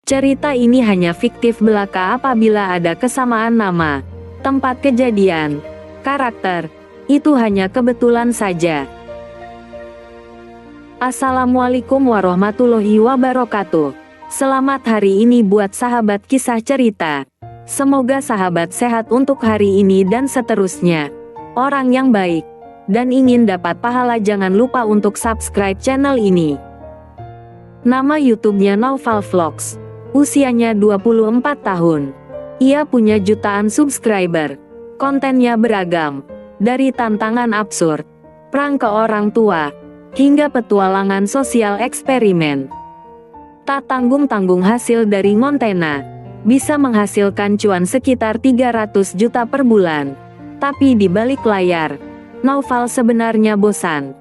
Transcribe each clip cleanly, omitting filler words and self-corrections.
Cerita ini hanya fiktif belaka apabila ada kesamaan nama, tempat kejadian, karakter. Itu hanya kebetulan saja. Assalamualaikum warahmatullahi wabarakatuh. Selamat hari ini buat sahabat kisah cerita. Semoga sahabat sehat untuk hari ini dan seterusnya. Orang yang baik dan ingin dapat pahala jangan lupa untuk subscribe channel ini. Nama YouTube-nya Naufal Vlogs. Usianya 24 tahun. Ia punya jutaan subscriber. Kontennya beragam. Dari tantangan absurd, prank ke orang tua, hingga petualangan sosial eksperimen. Tak tanggung-tanggung hasil dari Montana. Bisa menghasilkan cuan sekitar 300 juta per bulan. Tapi di balik layar, Naufal sebenarnya bosan.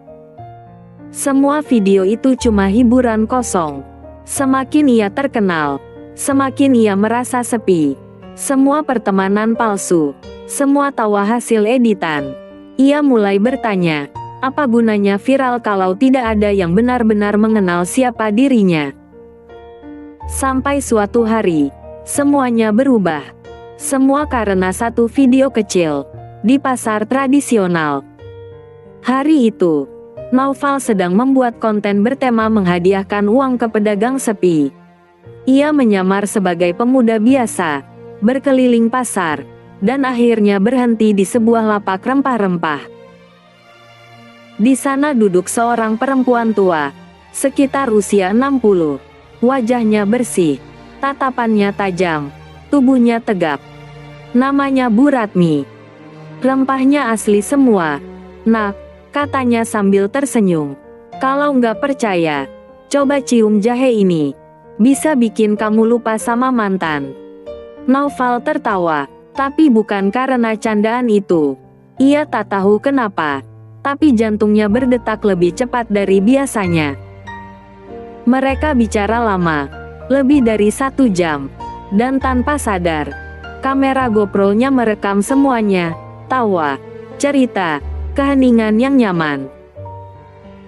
Semua video itu cuma hiburan kosong. Semakin ia terkenal, semakin ia merasa sepi. Semua pertemanan palsu, semua tawa hasil editan. Ia mulai bertanya, apa gunanya viral kalau tidak ada yang benar-benar mengenal siapa dirinya? Sampai suatu hari, semuanya berubah. Semua karena satu video kecil di pasar tradisional. Hari itu, Naufal sedang membuat konten bertema menghadiahkan uang ke pedagang sepi. Ia menyamar sebagai pemuda biasa, berkeliling pasar, dan akhirnya berhenti di sebuah lapak rempah-rempah. Di sana duduk seorang perempuan tua, sekitar usia 60. Wajahnya bersih, tatapannya tajam, tubuhnya tegap. Namanya Bu Ratmi. Rempahnya asli semua, nak, katanya sambil tersenyum. Kalau nggak percaya, coba cium jahe ini. Bisa bikin kamu lupa sama mantan. Naufal tertawa, tapi bukan karena candaan itu. Ia tak tahu kenapa, tapi jantungnya berdetak lebih cepat dari biasanya. Mereka bicara lama, lebih dari 1 jam. Dan tanpa sadar, kamera GoPro-nya merekam semuanya. Tawa, cerita, keheningan yang nyaman.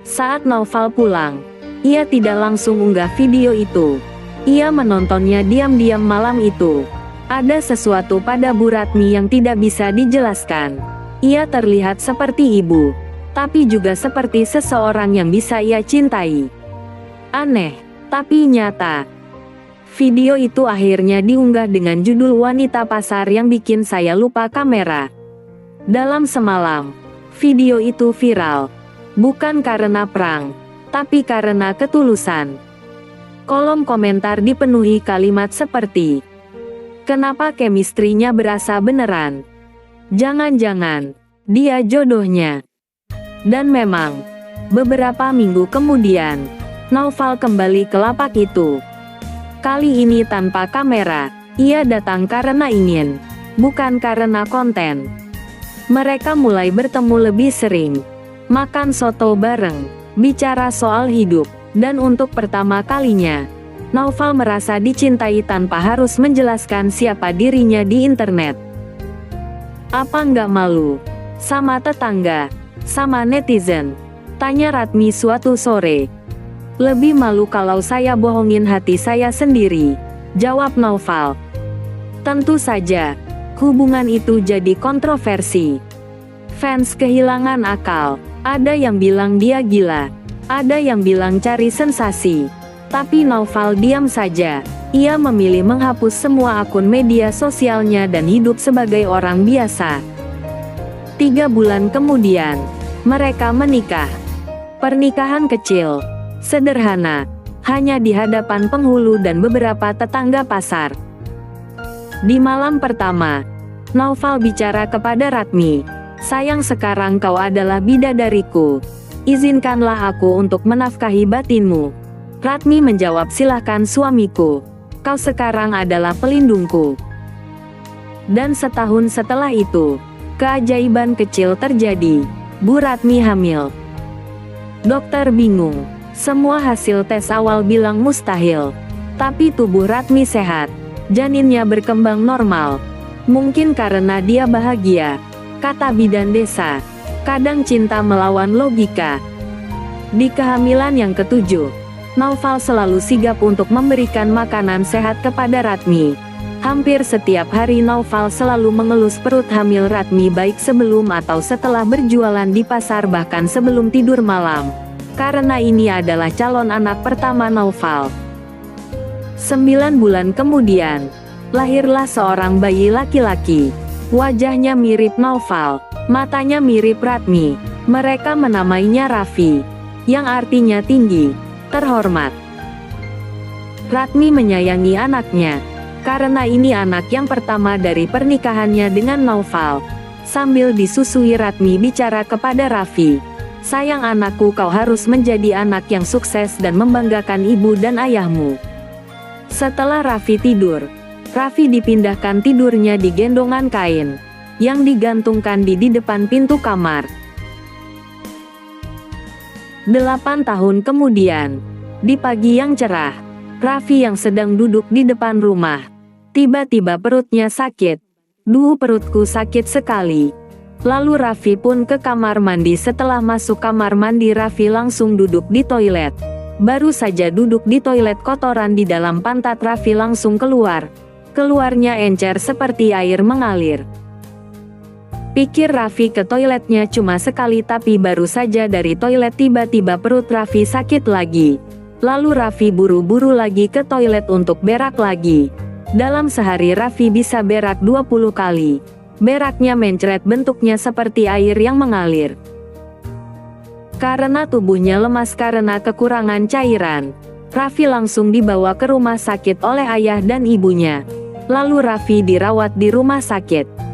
Saat Naufal pulang, ia tidak langsung unggah video itu. Ia menontonnya diam-diam malam itu. Ada sesuatu pada Bu Ratmi yang tidak bisa dijelaskan. Ia terlihat seperti ibu, tapi juga seperti seseorang yang bisa ia cintai. Aneh, tapi nyata. Video itu akhirnya diunggah dengan judul Wanita Pasar yang bikin saya lupa kamera. Dalam semalam, video itu viral. Bukan karena prank, tapi karena ketulusan. Kolom komentar dipenuhi kalimat seperti, kenapa chemistry-nya berasa beneran? Jangan-jangan, dia jodohnya. Dan memang, beberapa minggu kemudian, Naufal kembali ke lapak itu. Kali ini tanpa kamera, ia datang karena ingin, bukan karena konten. Mereka mulai bertemu lebih sering, makan soto bareng, bicara soal hidup, dan untuk pertama kalinya, Naufal merasa dicintai tanpa harus menjelaskan siapa dirinya di internet. Apa nggak malu? Sama tetangga, sama netizen? Tanya Ratmi suatu sore. Lebih malu kalau saya bohongin hati saya sendiri, jawab Naufal. Tentu saja, hubungan itu jadi kontroversi. Fans kehilangan akal, ada yang bilang dia gila, ada yang bilang cari sensasi. Tapi Naufal diam saja. Ia memilih menghapus semua akun media sosialnya dan hidup sebagai orang biasa. 3 bulan kemudian, mereka menikah. Pernikahan kecil, sederhana, hanya di hadapan penghulu dan beberapa tetangga pasar. Di malam pertama, Naufal bicara kepada Ratmi, sayang sekarang kau adalah bidadariku. Izinkanlah aku untuk menafkahi batinmu. Ratmi menjawab silahkan suamiku. Kau sekarang adalah pelindungku. Dan setahun setelah itu, keajaiban kecil terjadi. Bu Ratmi hamil. Dokter bingung. Semua hasil tes awal bilang mustahil. Tapi tubuh Ratmi sehat. Janinnya berkembang normal. Mungkin karena dia bahagia, kata bidan desa. Kadang cinta melawan logika. Di kehamilan yang ke-7, Naufal selalu sigap untuk memberikan makanan sehat kepada Ratmi. Hampir setiap hari Naufal selalu mengelus perut hamil Ratmi baik sebelum atau setelah berjualan di pasar bahkan sebelum tidur malam. Karena ini adalah calon anak pertama Naufal. 9 bulan kemudian, lahirlah seorang bayi laki-laki. Wajahnya mirip Naufal, matanya mirip Ratmi. Mereka menamainya Raffi, yang artinya tinggi, terhormat. Ratmi menyayangi anaknya, karena ini anak yang pertama dari pernikahannya dengan Naufal. Sambil disusui Ratmi bicara kepada Raffi, "Sayang anakku, kau harus menjadi anak yang sukses dan membanggakan ibu dan ayahmu." Setelah Raffi tidur, Raffi dipindahkan tidurnya di gendongan kain, yang digantungkan di depan pintu kamar. 8 tahun kemudian, di pagi yang cerah, Raffi yang sedang duduk di depan rumah, tiba-tiba perutnya sakit. "Duh, perutku sakit sekali." Lalu Raffi pun ke kamar mandi. Setelah masuk kamar mandi, Raffi langsung duduk di toilet. Baru saja duduk di toilet, kotoran di dalam pantat Raffi langsung keluar. Keluarnya encer seperti air mengalir. Pikir Raffi ke toiletnya cuma sekali, tapi baru saja dari toilet tiba-tiba perut Raffi sakit lagi. Lalu Raffi buru-buru lagi ke toilet untuk berak lagi. Dalam sehari Raffi bisa berak 20 kali. Beraknya mencret, bentuknya seperti air yang mengalir. Karena tubuhnya lemas karena kekurangan cairan, Raffi langsung dibawa ke rumah sakit oleh ayah dan ibunya. Lalu Raffi dirawat di rumah sakit.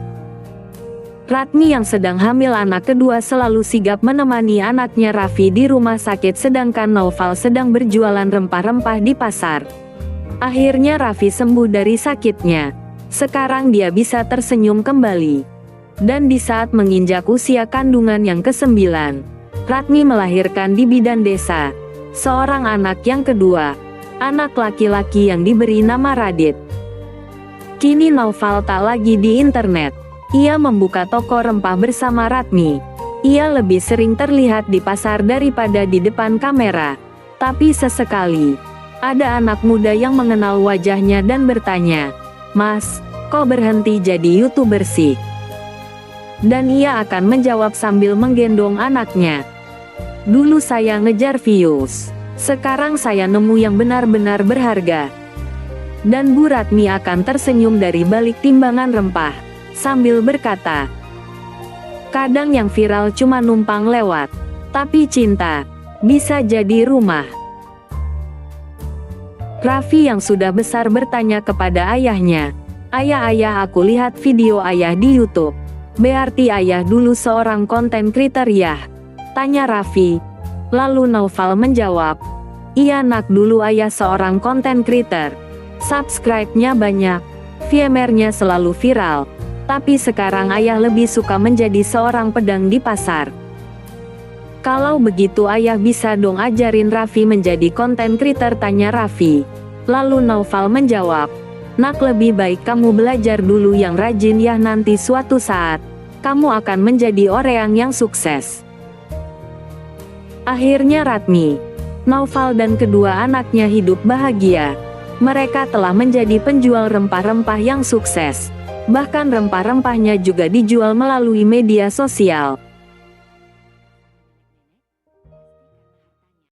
Ratmi yang sedang hamil anak kedua selalu sigap menemani anaknya Raffi di rumah sakit, sedangkan Naufal sedang berjualan rempah-rempah di pasar. Akhirnya Raffi sembuh dari sakitnya. Sekarang dia bisa tersenyum kembali. Dan di saat menginjak usia kandungan yang ke-9, Ratmi melahirkan di bidan desa seorang anak yang kedua, anak laki-laki yang diberi nama Radit. Kini Naufal tak lagi di internet. Ia membuka toko rempah bersama Ratmi. Ia lebih sering terlihat di pasar daripada di depan kamera. Tapi sesekali, ada anak muda yang mengenal wajahnya dan bertanya, "Mas, kok berhenti jadi YouTuber sih?" Dan ia akan menjawab sambil menggendong anaknya, "Dulu saya ngejar views. Sekarang saya nemu yang benar-benar berharga." Dan Bu Ratmi akan tersenyum dari balik timbangan rempah, sambil berkata, "Kadang yang viral cuma numpang lewat, tapi cinta bisa jadi rumah." Raffi yang sudah besar bertanya kepada ayahnya, "Ayah, aku lihat video ayah di YouTube. Berarti ayah dulu seorang konten creator ya?" tanya Raffi. Lalu Naufal menjawab, "Iya nak, dulu ayah seorang konten creator. Subscribe-nya banyak, viewernya selalu viral. Tapi sekarang ayah lebih suka menjadi seorang pedang di pasar." "Kalau begitu ayah bisa dong ajarin Raffi menjadi konten creator?" tanya Raffi. Lalu Naufal menjawab, "Nak, lebih baik kamu belajar dulu yang rajin ya, nanti suatu saat kamu akan menjadi orang yang sukses." Akhirnya Ratmi, Naufal dan kedua anaknya hidup bahagia. Mereka telah menjadi penjual rempah-rempah yang sukses. Bahkan rempah-rempahnya juga dijual melalui media sosial.